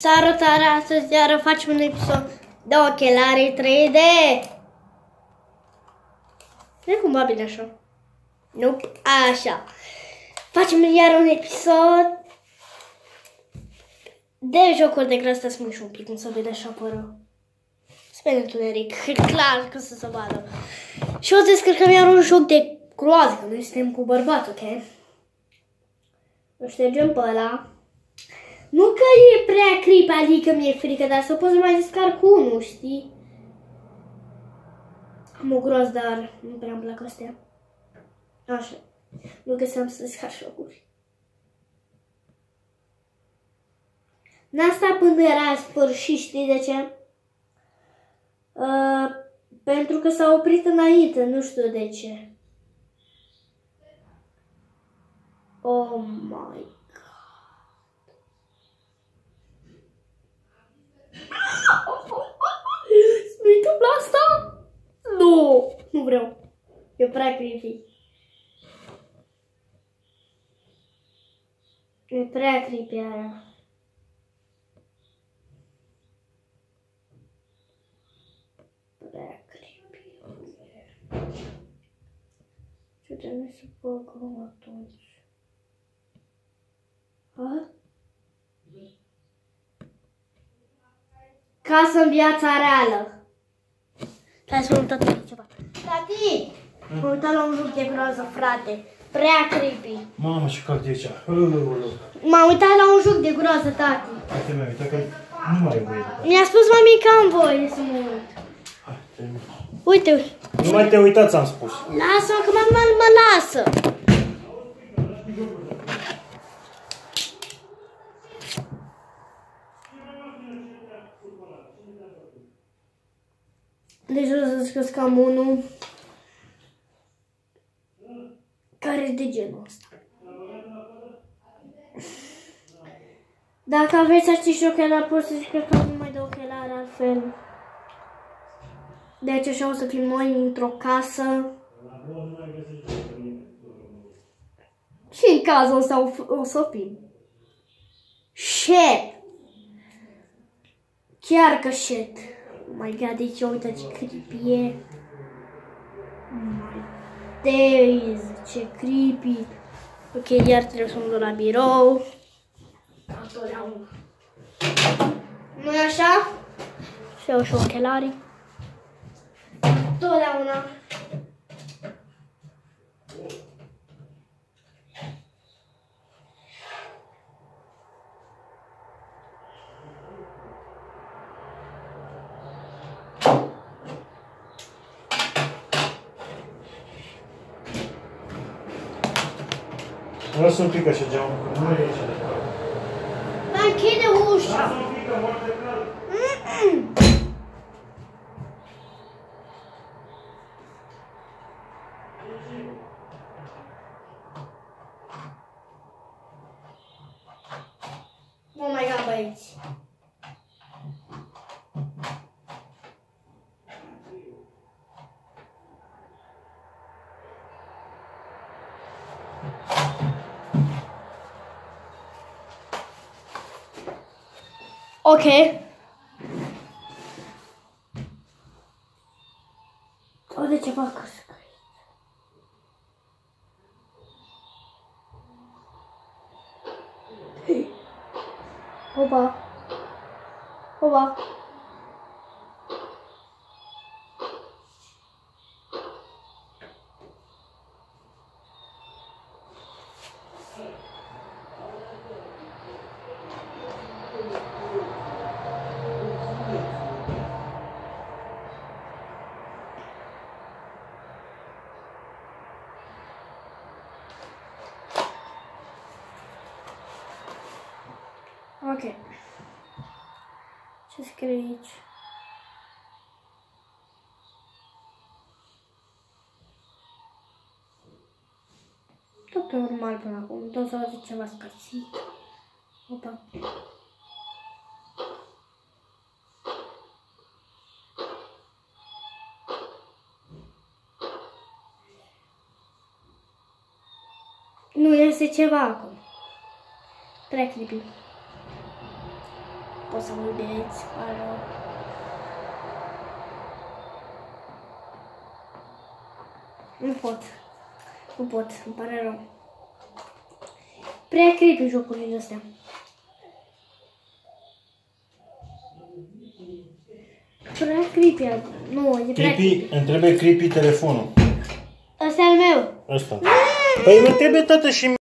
Salutare, astăzi iară facem un episod de ochelari 3D. Nu e cumva bine așa. Nope, așa. Facem iară un episod de jocuri de grăstă, să mă și un pic, nu se vede așa pără. Spune întuneric, e clar că să se vadă. Și o să descărcăm iar un joc de groază, că noi suntem cu bărbat, ok? O ștergem pe ăla. Nu că e prea creepy, adică mi-e frică, dar să pot să mai descarc unul, știi? Am o groază, dar nu prea îmi plac astea. Așa. Nu găseam să descarc jocuri. N-a stat până era sfârșit, știi de ce? Pentru că s-a oprit înainte, nu știu de ce. Oh my god. Se întâmplă asta? Nu, nu vreau. E prea creepy. E prea creepy aia. Prea creepy. Ce trebuie să băgăm atunci? Ha? Casă în viața reală. Hai să mă uitat pe ceva. Tati! M-am uitat la un joc de groază, frate. Prea creepy. Mamă, ce cald e aici. M-am uitat la un joc de groază, tati. Uite, mi-am uitat că nu mai e voie. Mi-a spus mami că am voie să mă uit. Uite, uite. Nu mai te uita, ți-am spus. Lasă-mă că mama mă lasă. Deci o să zic că am unul care e de genul ăsta. Dacă aveți acești ochelari, pot să zic că am numai de ochelari, altfel. Deci așa o să fim noi într-o casă. Și în cazul ăsta o să fim. Shit! Chiar că shit! Oh my god, deci uite ce creepy e. Oh my days, ce creepy. Ok, iar trebuie să mă duc la birou. Întotdeauna. Nu-i așa? Și iau și ochelarii. Întotdeauna. Lasă un pic așa geamul, că nu e aici de cald. Dar închide ușa. Lasă un pic, că moarte cald. Oh my god, băieți. Ok. O, de ce fac asta? Opa. Opa. Ok. Ce scrie aici? Tot normal până acum. Tot să auzit ceva scățit. Opa. Nu este ceva acum. Prea creepy. pot să mă iubeți, pare rău. Nu pot. Nu pot, îmi pare rău. Prea creepy jocurile astea. Prea creepy. Nu, e prea creepy. Îmi trebuie creepy telefonul. Ăsta e al meu. Ăsta. Păi mă trebuie tată și